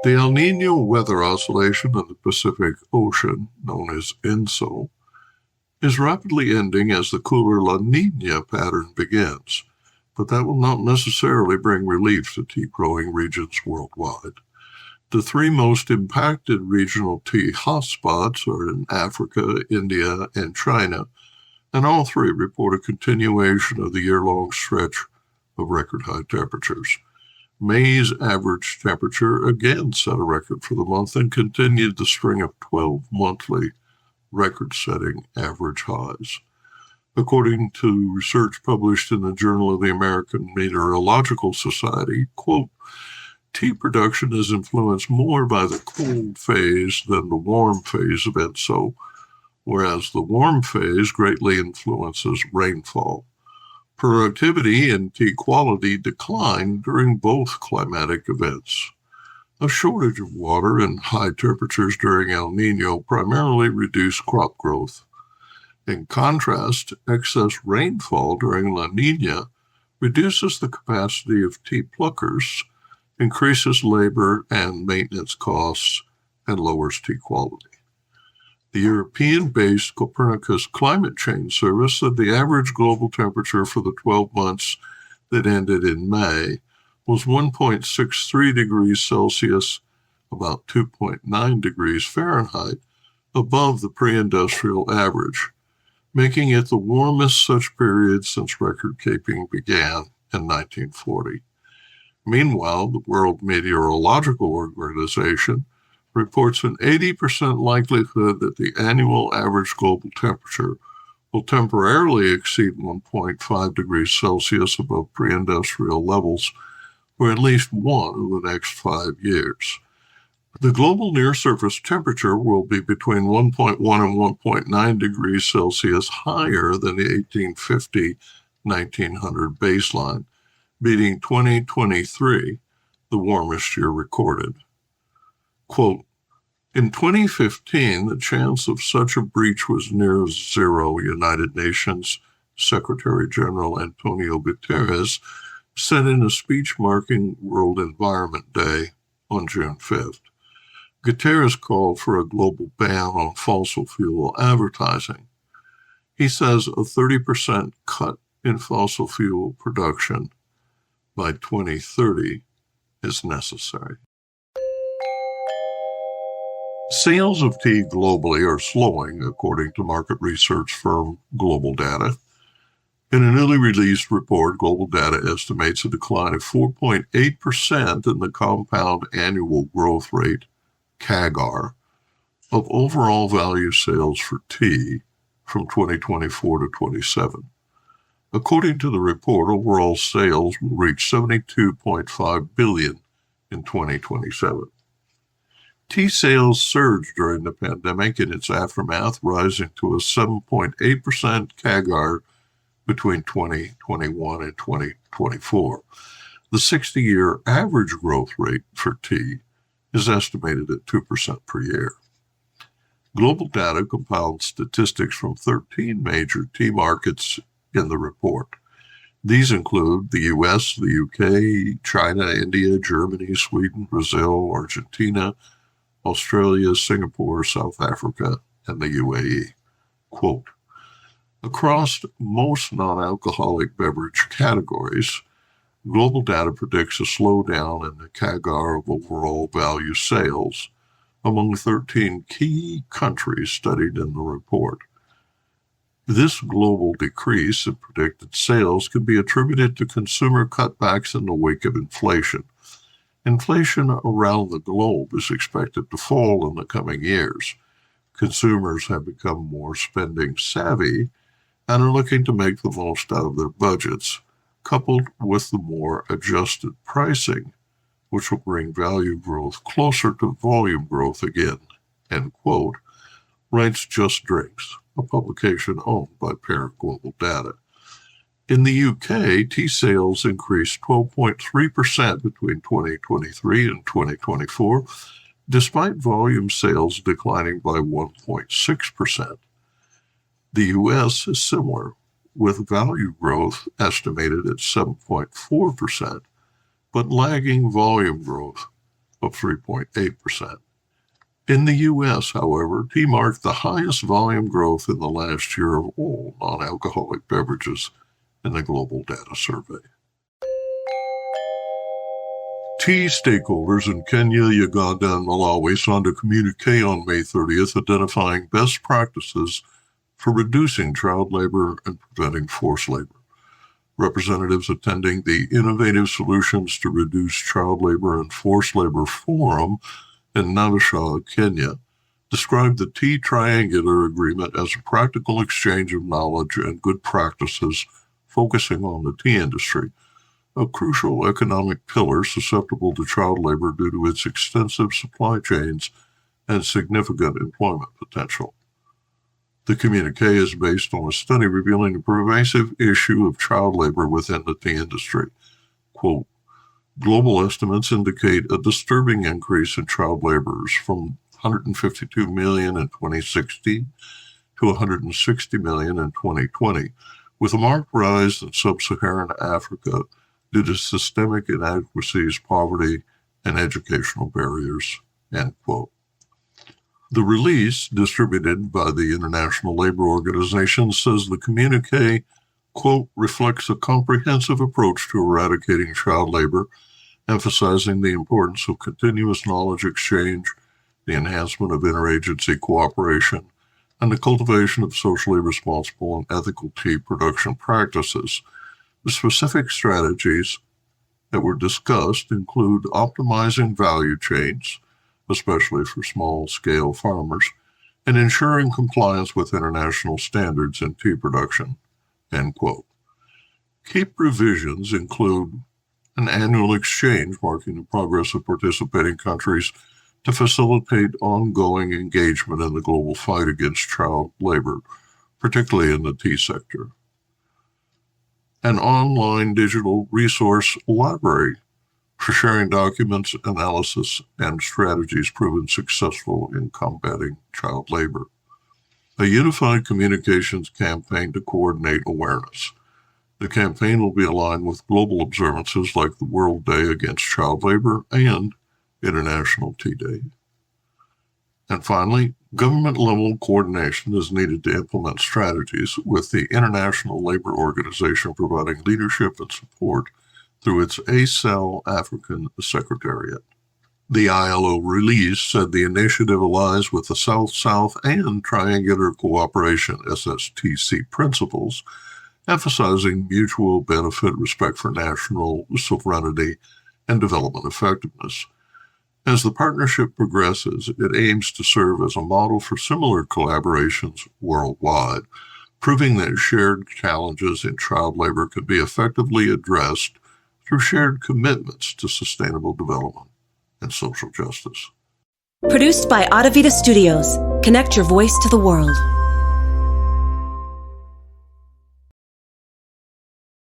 The El Niño weather oscillation in the Pacific Ocean, known as ENSO, is rapidly ending as the cooler La Niña pattern begins, but that will not necessarily bring relief to tea growing regions worldwide. The three most impacted regional tea hotspots are in Africa, India, and China, and all three report a continuation of the year-long stretch of record high temperatures. May's average temperature again set a record for the month and continued the string of 12 monthly record-setting average highs. According to research published in the Journal of the American Meteorological Society, quote, tea production is influenced more by the cold phase than the warm phase of ENSO, whereas the warm phase greatly influences rainfall. Productivity and tea quality declined during both climatic events. A shortage of water and high temperatures during El Niño primarily reduced crop growth. In contrast, excess rainfall during La Niña reduces the capacity of tea pluckers, increases labor and maintenance costs, and lowers tea quality. The European-based Copernicus Climate Change Service said the average global temperature for the 12 months that ended in May was 1.63 degrees Celsius, about 2.9 degrees Fahrenheit, above the pre-industrial average, making it the warmest such period since record-keeping began in 1940. Meanwhile, the World Meteorological Organization reports an 80% likelihood that the annual average global temperature will temporarily exceed 1.5 degrees Celsius above pre-industrial levels for at least one of the next 5 years. The global near-surface temperature will be between 1.1 and 1.9 degrees Celsius higher than the 1850-1900 baseline, beating 2023, the warmest year recorded. Quote, in 2015, the chance of such a breach was near zero, United Nations Secretary General Antonio Guterres said in a speech marking World Environment Day on June 5th. Guterres called for a global ban on fossil fuel advertising. He says a 30% cut in fossil fuel production by 2030 is necessary. Sales of tea globally are slowing, according to market research firm Global Data. In a newly released report, Global Data estimates a decline of 4.8% in the compound annual growth rate, CAGR, of overall value sales for tea from 2024 to 27. According to the report, overall sales will reach $72.5 billion in 2027. Tea sales surged during the pandemic in its aftermath, rising to a 7.8% CAGR between 2021 and 2024. The 60-year average growth rate for tea is estimated at 2% per year. Global Data compiled statistics from 13 major tea markets in the report. These include the US, the UK, China, India, Germany, Sweden, Brazil, Argentina, Australia, Singapore, South Africa, and the UAE. Quote, across most non-alcoholic beverage categories, Global Data predicts a slowdown in the CAGR of overall value sales among 13 key countries studied in the report. This global decrease in predicted sales can be attributed to consumer cutbacks in the wake of inflation. Inflation around the globe is expected to fall in the coming years. Consumers have become more spending savvy and are looking to make the most out of their budgets, coupled with the more adjusted pricing, which will bring value growth closer to volume growth again, end quote, writes Just Drinks, a publication owned by parent Global Data. In the UK, tea sales increased 12.3% between 2023 and 2024, despite volume sales declining by 1.6%. The US is similar, with value growth estimated at 7.4%, but lagging volume growth of 3.8%. In the U.S., however, tea marked the highest volume growth in the last year of all non-alcoholic beverages in the Global Data Survey. Tea stakeholders in Kenya, Uganda, and Malawi signed a communique on May 30th identifying best practices for reducing child labor and preventing forced labor. Representatives attending the Innovative Solutions to Reduce Child Labor and Forced Labor Forum in Naivasha, Kenya, described the Tea Triangular Agreement as a practical exchange of knowledge and good practices focusing on the tea industry, a crucial economic pillar susceptible to child labor due to its extensive supply chains and significant employment potential. The communique is based on a study revealing the pervasive issue of child labor within the tea industry. Quote, global estimates indicate a disturbing increase in child laborers from 152 million in 2016 to 160 million in 2020, with a marked rise in sub-Saharan Africa due to systemic inadequacies, poverty, and educational barriers, end quote. The release, distributed by the International Labor Organization, says the communique, quote, reflects a comprehensive approach to eradicating child labor, emphasizing the importance of continuous knowledge exchange, the enhancement of interagency cooperation, and the cultivation of socially responsible and ethical tea production practices. The specific strategies that were discussed include optimizing value chains, especially for small-scale farmers, and ensuring compliance with international standards in tea production, end quote. Key provisions include an annual exchange marking the progress of participating countries to facilitate ongoing engagement in the global fight against child labor, particularly in the tea sector. An online digital resource library for sharing documents, analysis, and strategies proven successful in combating child labor. A unified communications campaign to coordinate awareness. The campaign will be aligned with global observances like the World Day Against Child Labor and International Tea Day. And finally, government-level coordination is needed to implement strategies, with the International Labor Organization providing leadership and support through its ACEL African Secretariat. The ILO release said the initiative aligns with the South-South and Triangular Cooperation SSTC principles, emphasizing mutual benefit, respect for national sovereignty, and development effectiveness. As the partnership progresses, it aims to serve as a model for similar collaborations worldwide, proving that shared challenges in child labor can be effectively addressed through shared commitments to sustainable development and social justice. Produced by Adavita Studios. Connect your voice to the world.